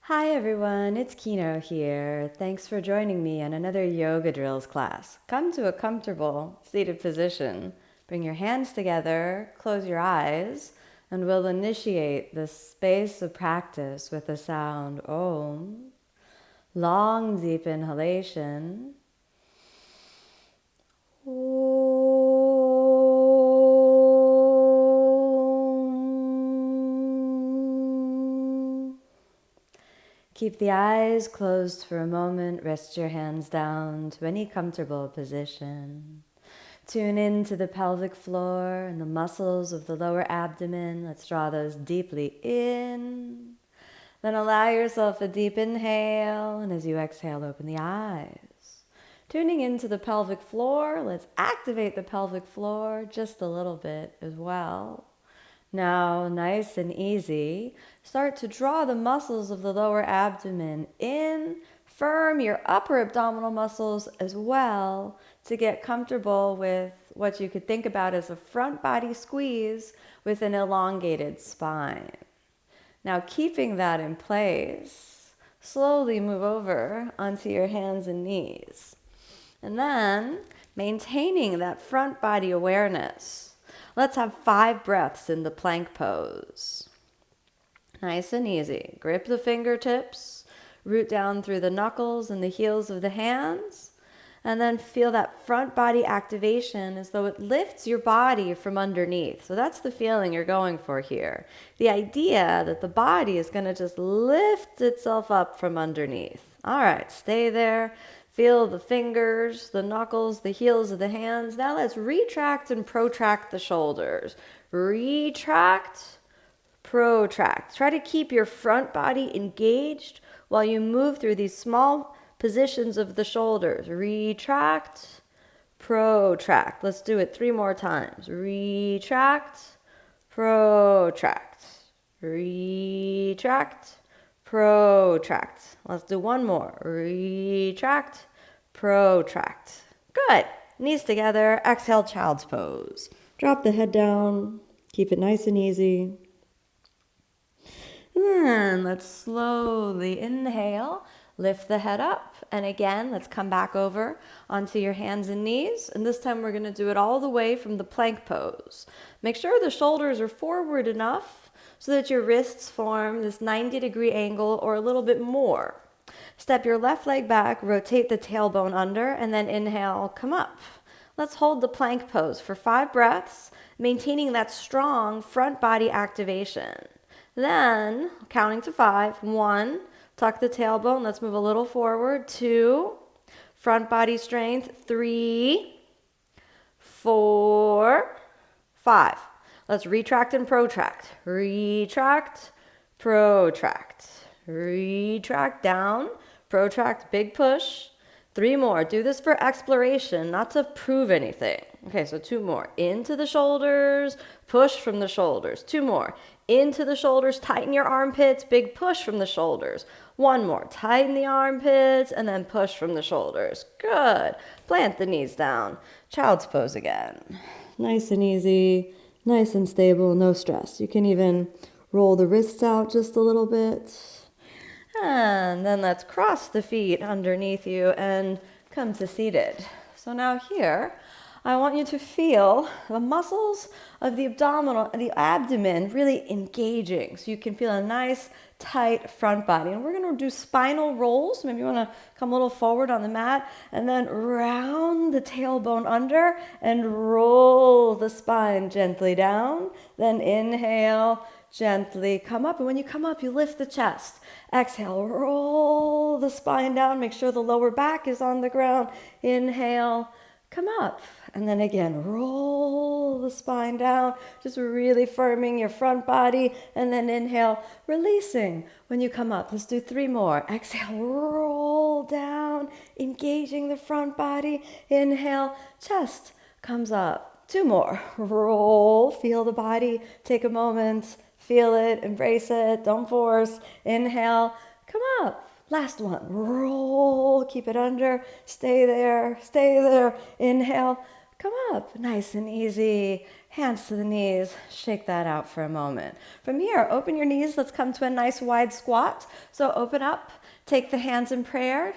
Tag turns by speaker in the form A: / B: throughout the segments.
A: Hi everyone, it's Kino here. Thanks for joining me on another yoga drills class. Come to a comfortable seated position. Bring your hands together, close your eyes, and we'll initiate this space of practice with the sound Om. Long, deep inhalation. Keep the eyes closed for a moment. Rest your hands down to any comfortable position. Tune into the pelvic floor and the muscles of the lower abdomen. Let's draw those deeply in. Then allow yourself a deep inhale, and as you exhale, open the eyes. Tuning into the pelvic floor, let's activate the pelvic floor just a little bit as well. Now, nice and easy, start to draw the muscles of the lower abdomen in. Firm your upper abdominal muscles as well to get comfortable with what you could think about as a front body squeeze with an elongated spine. Now, keeping that in place, slowly move over onto your hands and knees. And then, maintaining that front body awareness, let's have 5 breaths in the plank pose. Nice and easy. Grip the fingertips, root down through the knuckles and the heels of the hands, and then feel that front body activation as though it lifts your body from underneath. So that's the feeling you're going for here. The idea that the body is going to just lift itself up from underneath. All right, stay there. Feel the fingers, the knuckles, the heels of the hands. Now let's retract and protract the shoulders. Retract, protract. Try to keep your front body engaged while you move through these small positions of the shoulders. Retract, protract. Let's do it 3 more times. Retract, protract. Retract, protract. Let's do 1 more. Retract, protract. Good. Knees together. Exhale, child's pose. Drop the head down. Keep it nice and easy. And then let's slowly inhale. Lift the head up. And again, let's come back over onto your hands and knees. And this time we're going to do it all the way from the plank pose. Make sure the shoulders are forward enough so that your wrists form this 90-degree angle or a little bit more. Step your left leg back, rotate the tailbone under, and then inhale, come up. Let's hold the plank pose for 5 breaths, maintaining that strong front body activation. Then, counting to 5, 1, tuck the tailbone, let's move a little forward, 2, front body strength, 3, 4, 5. Let's retract and protract. Retract, protract. Retract down, protract, big push. 3 more. Do this for exploration, not to prove anything. Okay, so 2 more. Into the shoulders, push from the shoulders. 2 more. Into the shoulders, tighten your armpits, big push from the shoulders. 1 more. Tighten the armpits and then push from the shoulders. Good. Plant the knees down. Child's pose again. Nice and easy. Nice and stable, no stress. You can even roll the wrists out just a little bit. And then let's cross the feet underneath you and come to seated. So now here, I want you to feel the muscles of the abdomen really engaging. So you can feel a nice, tight front body. And we're going to do spinal rolls. Maybe you want to come a little forward on the mat and then round the tailbone under and roll the spine gently down. Then inhale, gently come up. And when you come up, you lift the chest. Exhale, roll the spine down. Make sure the lower back is on the ground. Inhale, come up. And then again, roll the spine down, just really firming your front body. And then inhale, releasing when you come up. Let's do 3 more. Exhale, roll down, engaging the front body. Inhale, chest comes up. 2 more. Roll, feel the body. Take a moment, feel it, embrace it, don't force. Inhale, come up. Last one. Roll, keep it under. Stay there, stay there. Inhale, come up. Nice and easy. Hands to the knees, shake that out for a moment. From here, open your knees. Let's come to a nice wide squat. So open up, take the hands in prayer,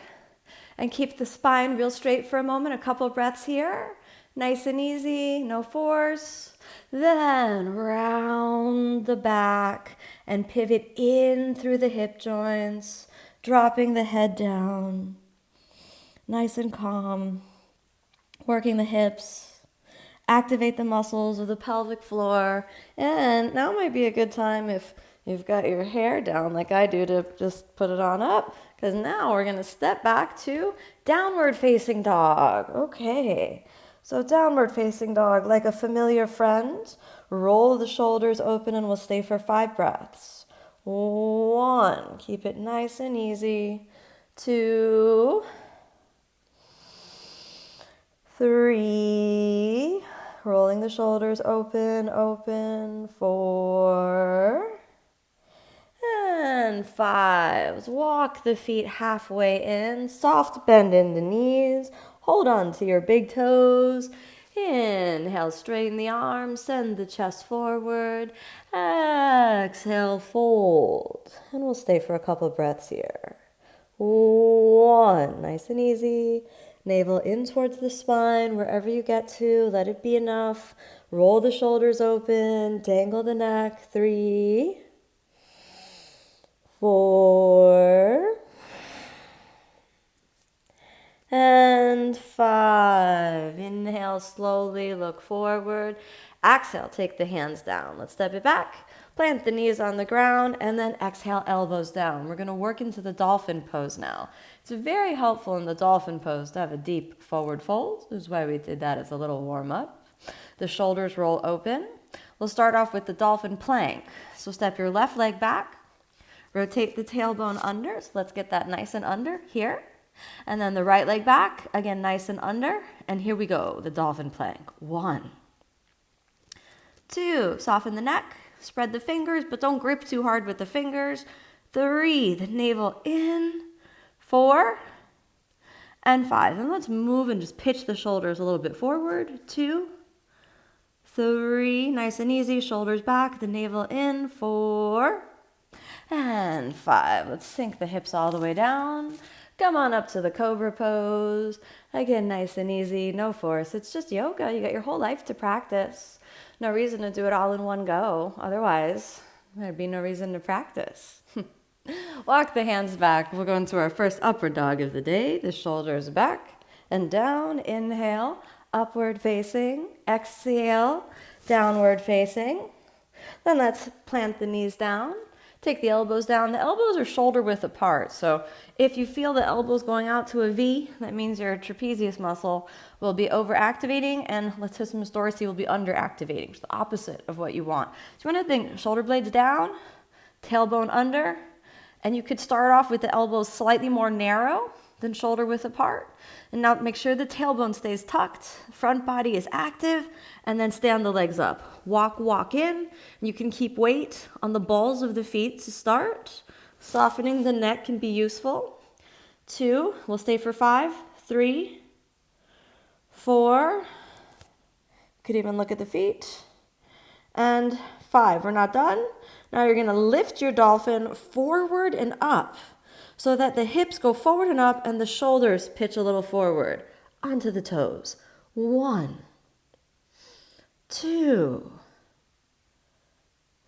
A: and keep the spine real straight for a moment. A couple breaths here. Nice and easy, no force. Then round the back and pivot in through the hip joints, dropping the head down. Nice and calm, working the hips. Activate the muscles of the pelvic floor. And now might be a good time if you've got your hair down like I do to just put it on up, because now we're going to step back to downward facing dog. Okay, so downward facing dog, like a familiar friend. Roll the shoulders open and we'll stay for 5 breaths. 1, keep it nice and easy. 2, 3, rolling the shoulders open, open. 4, and 5. Walk the feet halfway in, soft bend in the knees. Hold on to your big toes. Inhale, straighten the arms, send the chest forward. Exhale, fold. And we'll stay for a couple breaths here. 1, nice and easy. Navel in towards the spine, wherever you get to, let it be enough. Roll the shoulders open, dangle the neck. 3, 4, and 5. Inhale slowly, look forward. Exhale, take the hands down. Let's step it back. Plant the knees on the ground, and then exhale, elbows down. We're going to work into the dolphin pose now. It's very helpful in the dolphin pose to have a deep forward fold. This is why we did that as a little warm-up. The shoulders roll open. We'll start off with the dolphin plank. So step your left leg back. Rotate the tailbone under. So let's get that nice and under here. And then the right leg back. Again, nice and under. And here we go, the dolphin plank. 1, 2, soften the neck. Spread the fingers, but don't grip too hard with the fingers. 3, the navel in. 4, and 5. And let's move and just pitch the shoulders a little bit forward. 2, 3, nice and easy. Shoulders back, the navel in. 4, and 5. Let's sink the hips all the way down. Come on up to the Cobra pose. Again, nice and easy, no force. It's just yoga. You got your whole life to practice. No reason to do it all in one go. Otherwise, there'd be no reason to practice. Walk the hands back. We'll go into our first upward dog of the day. The shoulders back and down. Inhale, upward facing. Exhale, downward facing. Then let's plant the knees down. Take the elbows down. The elbows are shoulder width apart. So if you feel the elbows going out to a V, that means your trapezius muscle will be overactivating and latissimus dorsi will be underactivating. It's the opposite of what you want. So you want to think shoulder blades down, tailbone under, and you could start off with the elbows slightly more narrow than shoulder width apart. And now make sure the tailbone stays tucked, front body is active, and then stand the legs up. Walk, walk in. You can keep weight on the balls of the feet to start. Softening the neck can be useful. 2, we'll stay for 5, 3, 4. Could even look at the feet. And 5, we're not done. Now you're gonna lift your dolphin forward and up, so that the hips go forward and up and the shoulders pitch a little forward onto the toes. 1, 2,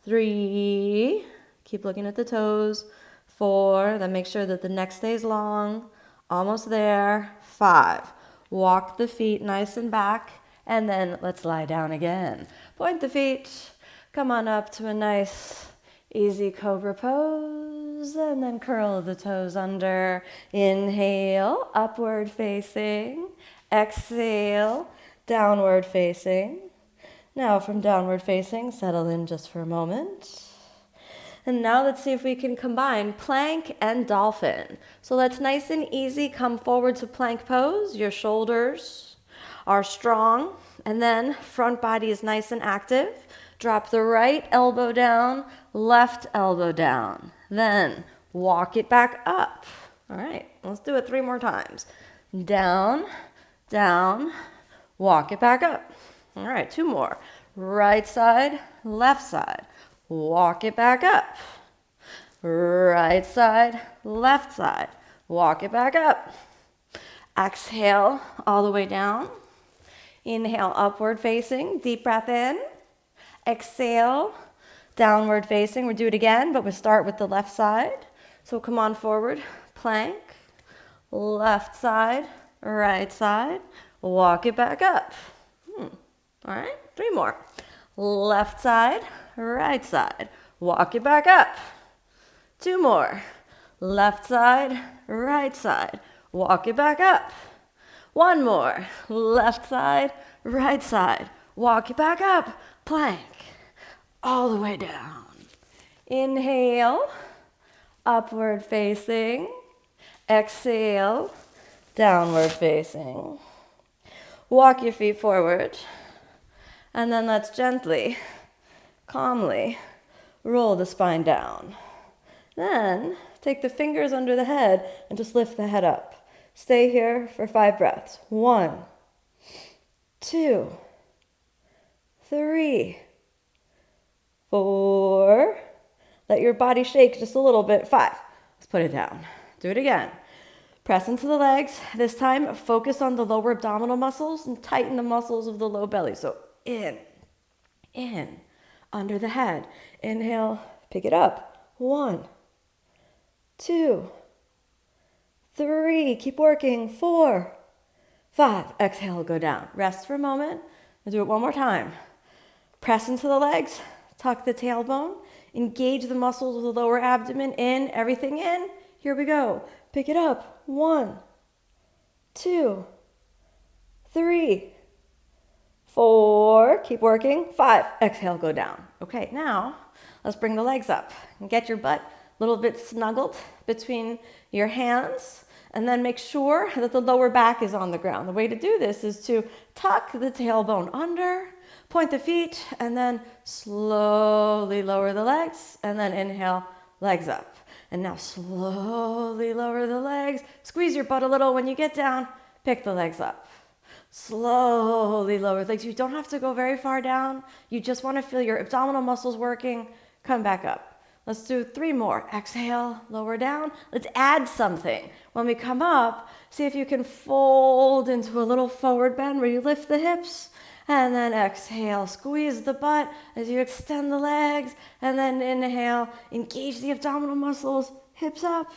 A: 3, keep looking at the toes. 4, then make sure that the neck stays long, almost there. 5, walk the feet nice and back, and then let's lie down again. Point the feet, come on up to a nice easy Cobra pose, and then curl the toes under. Inhale, upward facing. Exhale, downward facing. Now from downward facing, settle in just for a moment. And now let's see if we can combine plank and dolphin. So let's nice and easy come forward to plank pose. Your shoulders are strong, and then front body is nice and active. Drop the right elbow down, left elbow down. Then walk it back up. All right, let's do it 3 more times. Down, down, walk it back up. All right, 2 more. right side, left side. Walk it back up. Right side, left side. Walk it back up. Exhale all the way down. Inhale, upward facing, deep breath in. Exhale, downward facing. We'll do it again, but we'll start with the left side. So come on forward, plank, left side, right side. Walk it back up. All right, 3 more. Left side, right side. Walk it back up. 2 more. Left side, right side. Walk it back up. 1 more. Left side, right side. Walk it back up. Plank. All the way down. Inhale, upward facing. Exhale, downward facing. Walk your feet forward. And then let's gently, calmly roll the spine down. Then take the fingers under the head and just lift the head up. Stay here for 5 breaths. 1, 2, 3, 4. Let your body shake just a little bit. 5. Let's put it down. Do it again. Press into the legs. This time, focus on the lower abdominal muscles and tighten the muscles of the low belly. So in, under the head. Inhale, pick it up. 1, 2, 3. Keep working. 4, 5. Exhale, go down. Rest for a moment. We'll do it one more time. Press into the legs. Tuck the tailbone. Engage the muscles of the lower abdomen. In, everything in. Here we go. Pick it up. 1, 2, 3, 4. Keep working. 5. Exhale, go down. Okay, now let's bring the legs up and get your butt a little bit snuggled between your hands, and then make sure that the lower back is on the ground. The way to do this is to tuck the tailbone under, point the feet, and then slowly lower the legs, and then inhale, legs up. And now slowly lower the legs. Squeeze your butt a little. When you get down, pick the legs up. Slowly lower the legs. You don't have to go very far down. You just want to feel your abdominal muscles working. Come back up. Let's do 3 more. Exhale, lower down. Let's add something. When we come up, see if you can fold into a little forward bend where you lift the hips. And then exhale, squeeze the butt as you extend the legs. And then inhale, engage the abdominal muscles, hips up.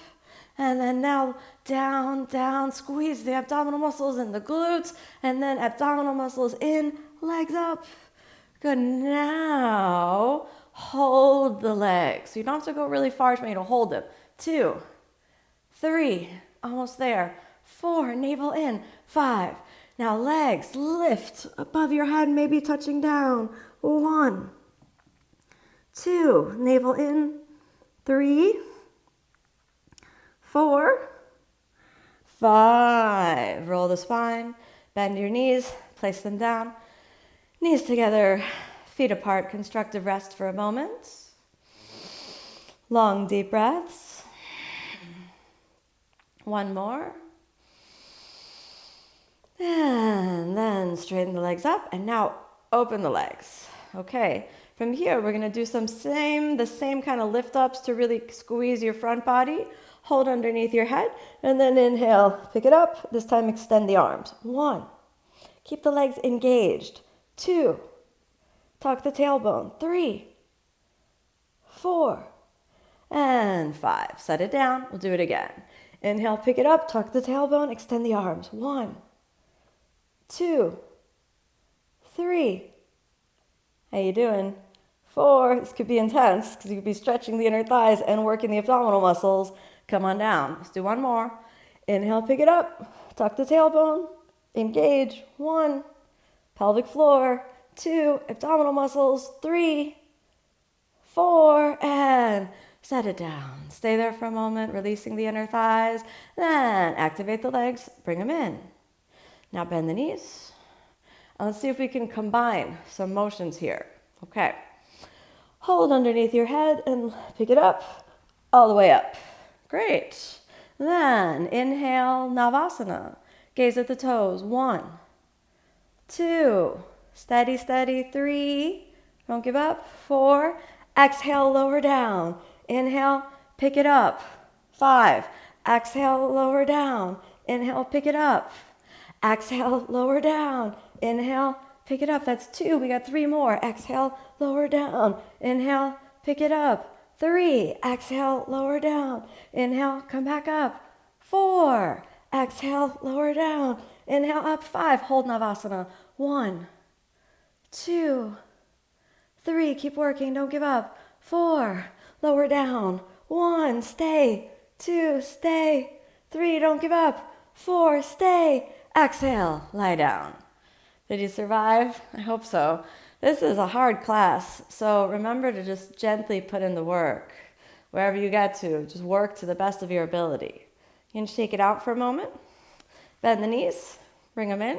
A: And then now down, down, squeeze the abdominal muscles and the glutes. And then abdominal muscles in, legs up. Good. Now hold the legs. So you don't have to go really far to me to hold them. 2, 3, almost there. 4, navel in. 5. Now legs lift above your head, maybe touching down. 1, 2, navel in. 3, 4, 5. Roll the spine, bend your knees, place them down. Knees together, feet apart, constructive rest for a moment. Long, deep breaths. 1 more. And then straighten the legs up, and now open the legs. Okay, from here we're going to do the same kind of lift ups to really squeeze your front body. Hold underneath your head, and then inhale, pick it up. This time extend the arms. 1, keep the legs engaged. 2, tuck the tailbone. 3, 4, and 5. Set it down. We'll do it again. Inhale, pick it up, tuck the tailbone, extend the arms. 1, 2, 3. How you doing? 4. This could be intense because you could be stretching the inner thighs and working the abdominal muscles. Come on down. Let's do 1 more. Inhale, pick it up. Tuck the tailbone. Engage. 1. Pelvic floor. 2. Abdominal muscles. 3, 4. And set it down. Stay there for a moment, releasing the inner thighs. Then activate the legs. Bring them in. Now bend the knees. And let's see if we can combine some motions here. Okay. Hold underneath your head and pick it up all the way up. Great. Then inhale, Navasana. Gaze at the toes. 1, 2, Steady, steady. 3. Don't give up. 4. Exhale, lower down. Inhale, pick it up. 5. Exhale, lower down. Inhale, pick it up. Exhale, lower down. Inhale, pick it up. That's 2. We got 3 more. Exhale, lower down. Inhale, pick it up. 3. Exhale, lower down. Inhale, come back up. 4. Exhale, lower down. Inhale, up. 5. Hold Navasana. 1, 2, 3. Keep working. Don't give up. 4. Lower down. 1. Stay. 2. Stay. 3. Don't give up. 4. Stay. Exhale. Lie down. Did you survive? I hope so. This is a hard class, so remember to just gently put in the work. Wherever you get to, just work to the best of your ability. You can shake it out for a moment. Bend the knees. Bring them in.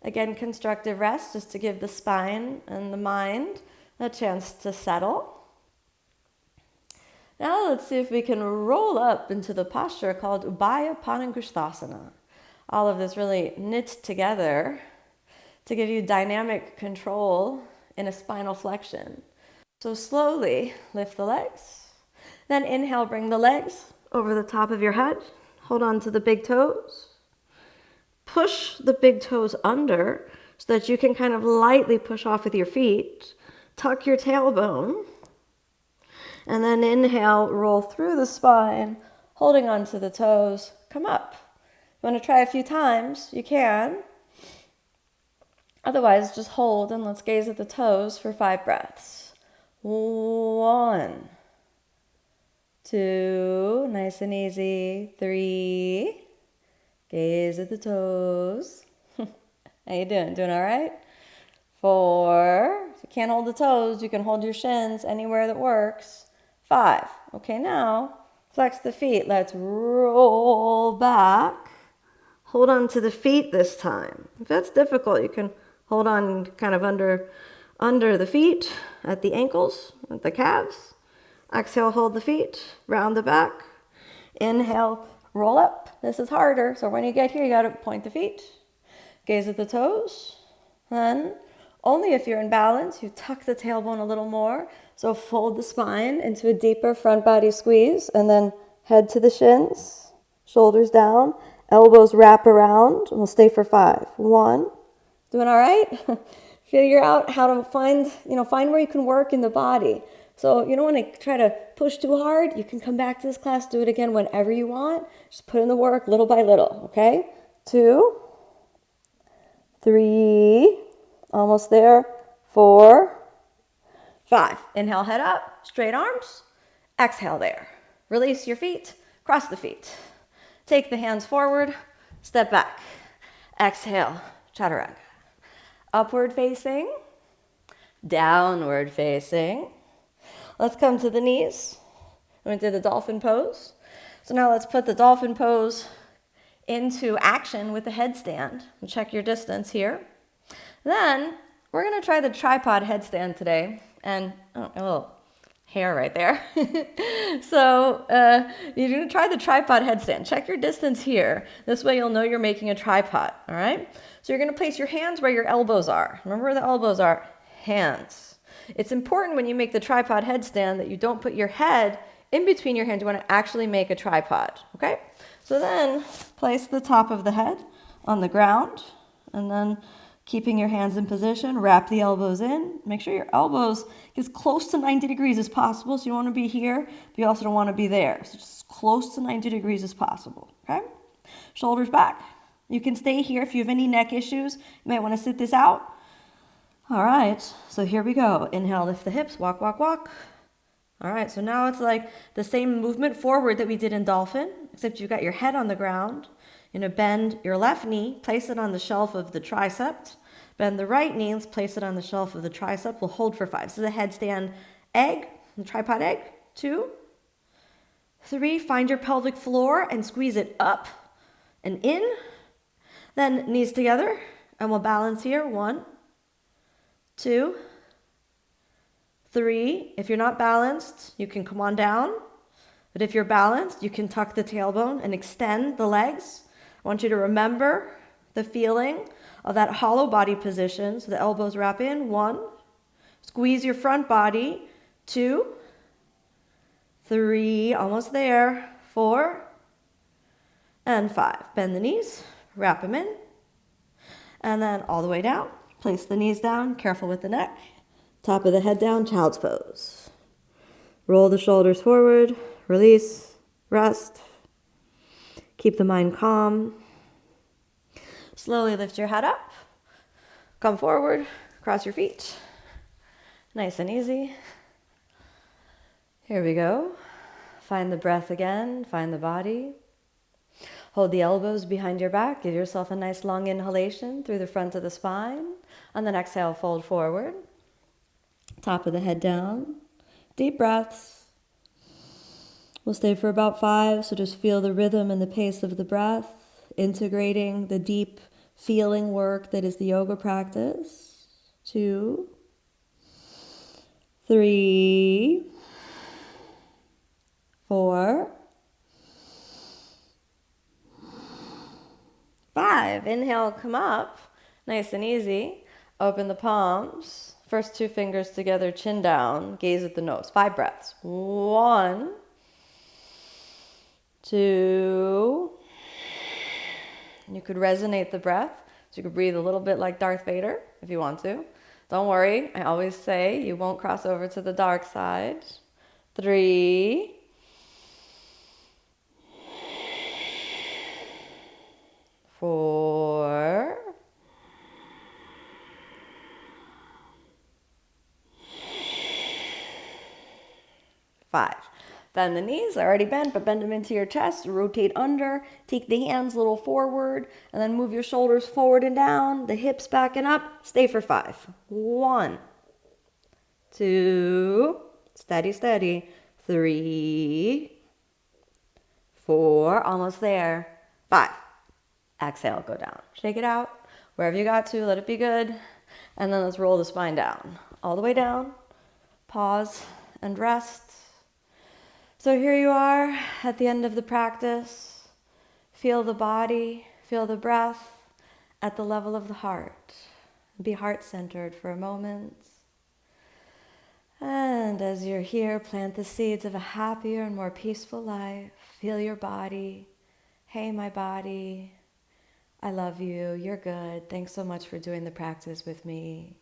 A: Again, constructive rest, just to give the spine and the mind a chance to settle. Now let's see if we can roll up into the posture called Ubhaya Panangushthasana. All of this really knits together to give you dynamic control in a spinal flexion. So slowly lift the legs. Then inhale, bring the legs over the top of your head. Hold on to the big toes. Push the big toes under so that you can kind of lightly push off with your feet. Tuck your tailbone. And then inhale, roll through the spine, holding on to the toes. Come up. You want to try a few times? You can. Otherwise, just hold and let's gaze at the toes for 5 breaths. 1, 2, nice and easy. 3, gaze at the toes. How you doing? Doing all right? 4, if you can't hold the toes, you can hold your shins anywhere that works. 5, okay, now flex the feet. Let's roll back. Hold on to the feet this time. If that's difficult, you can hold on kind of under the feet, at the ankles, at the calves. Exhale, hold the feet, round the back. Inhale, roll up. This is harder, so when you get here, you got to point the feet. Gaze at the toes. Then, only if you're in balance, you tuck the tailbone a little more. So fold the spine into a deeper front body squeeze, and then head to the shins, shoulders down, elbows wrap around, and we'll stay for 5. 1. Doing all right? Figure out how to find where you can work in the body. So you don't want to try to push too hard. You can come back to this class, do it again whenever you want. Just put in the work little by little, okay? 2, 3, almost there. 4, 5. Inhale, head up, straight arms. Exhale there. Release your feet, cross the feet. Take the hands forward, step back. Exhale, chaturanga. Upward facing, downward facing. Let's come to the knees. We did the dolphin pose. So now let's put the dolphin pose into action with the headstand. And check your distance here. Then we're going to try the tripod headstand today. And a little hair right there. So you're going to try the tripod headstand. Check your distance here. This way you'll know you're making a tripod, all right? So you're going to place your hands where your elbows are. Remember where the elbows are? Hands. It's important when you make the tripod headstand that you don't put your head in between your hands. You want to actually make a tripod, okay? So then place the top of the head on the ground, and then keeping your hands in position, wrap the elbows in. Make sure your elbows get as close to 90 degrees as possible. So you want to be here, but you also don't want to be there. So just as close to 90 degrees as possible, okay? Shoulders back. You can stay here. If you have any neck issues, you might want to sit this out. All right, so here we go. Inhale, lift the hips, walk, walk, walk. All right, so now it's like the same movement forward that we did in dolphin, except you've got your head on the ground. You're going to bend your left knee, place it on the shelf of the tricep. Bend the right knee, let's place it on the shelf of the tricep. We'll hold for 5. So the headstand egg, the tripod egg. 2, 3, find your pelvic floor and squeeze it up and in. Then knees together, and we'll balance here. 1, 2, 3. If you're not balanced, you can come on down. But if you're balanced, you can tuck the tailbone and extend the legs. I want you to remember the feeling
B: of that hollow body position. So the elbows wrap in. 1. Squeeze your front body. 2, 3, almost there. 4, and 5. Bend the knees, wrap them in, and then all the way down. Place the knees down, careful with the neck. Top of the head down, child's pose. Roll the shoulders forward, release, rest. Keep the mind calm. Slowly lift your head up. Come forward, cross your feet. Nice and easy. Here we go. Find the breath again, find the body. Hold the elbows behind your back. Give yourself a nice long inhalation through the front of the spine. And then exhale, fold forward. Top of the head down. Deep breaths. We'll stay for about 5, so just feel the rhythm and the pace of the breath, integrating the deep feeling work that is the yoga practice. 2, 3, 4, 5. Inhale, come up, nice and easy. Open the palms. First 2 fingers together, chin down, gaze at the nose. 5 breaths. 1, 2. You could resonate the breath, so you could breathe a little bit like Darth Vader if you want to. Don't worry, I always say you won't cross over to the dark side. 3, 4, 5. Bend the knees, they're already bent, but bend them into your chest. Rotate under, take the hands a little forward, and then move your shoulders forward and down, the hips back and up. Stay for 5. 1, 2, steady, steady. 3, 4, almost there. 5. Exhale, go down. Shake it out. Wherever you got to, let it be good. And then let's roll the spine down. All the way down. Pause and rest. So here you are at the end of the practice. Feel the body, feel the breath at the level of the heart. Be heart-centered for a moment. And as you're here, plant the seeds of a happier and more peaceful life. Feel your body. Hey, my body. I love you. You're good. Thanks so much for doing the practice with me.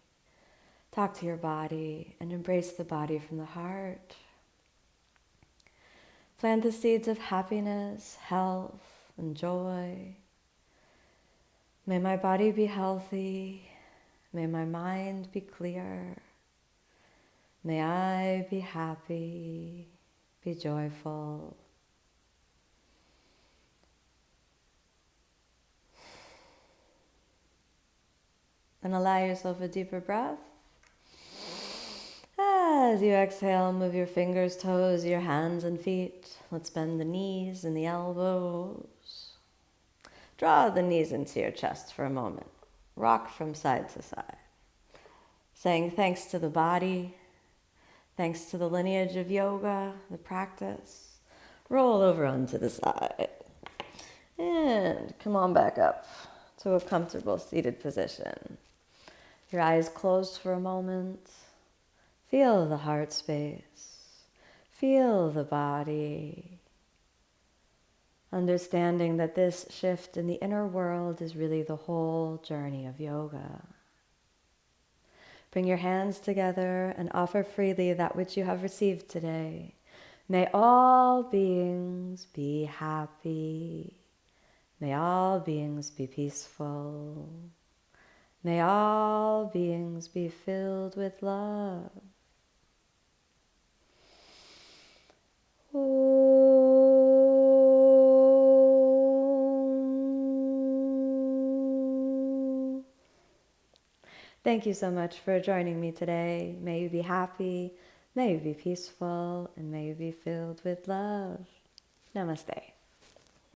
B: Talk to your body and embrace the body from the heart. Plant the seeds of happiness, health, and joy. May my body be healthy. May my mind be clear. May I be happy, be joyful. And allow yourself a deeper breath. As you exhale, move your fingers, toes, your hands and feet. Let's bend the knees and the elbows. Draw the knees into your chest for a moment. Rock from side to side. Saying thanks to the body, thanks to the lineage of yoga, the practice. Roll over onto the side. And come on back up to a comfortable seated position. Your eyes closed for a moment. Feel the heart space. Feel the body. Understanding that this shift in the inner world is really the whole journey of yoga. Bring your hands together and offer freely that which you have received today. May all beings be happy. May all beings be peaceful. May all beings be filled with love. Thank you so much for joining me today. May you be happy, may you be peaceful, and may you be filled with love. Namaste.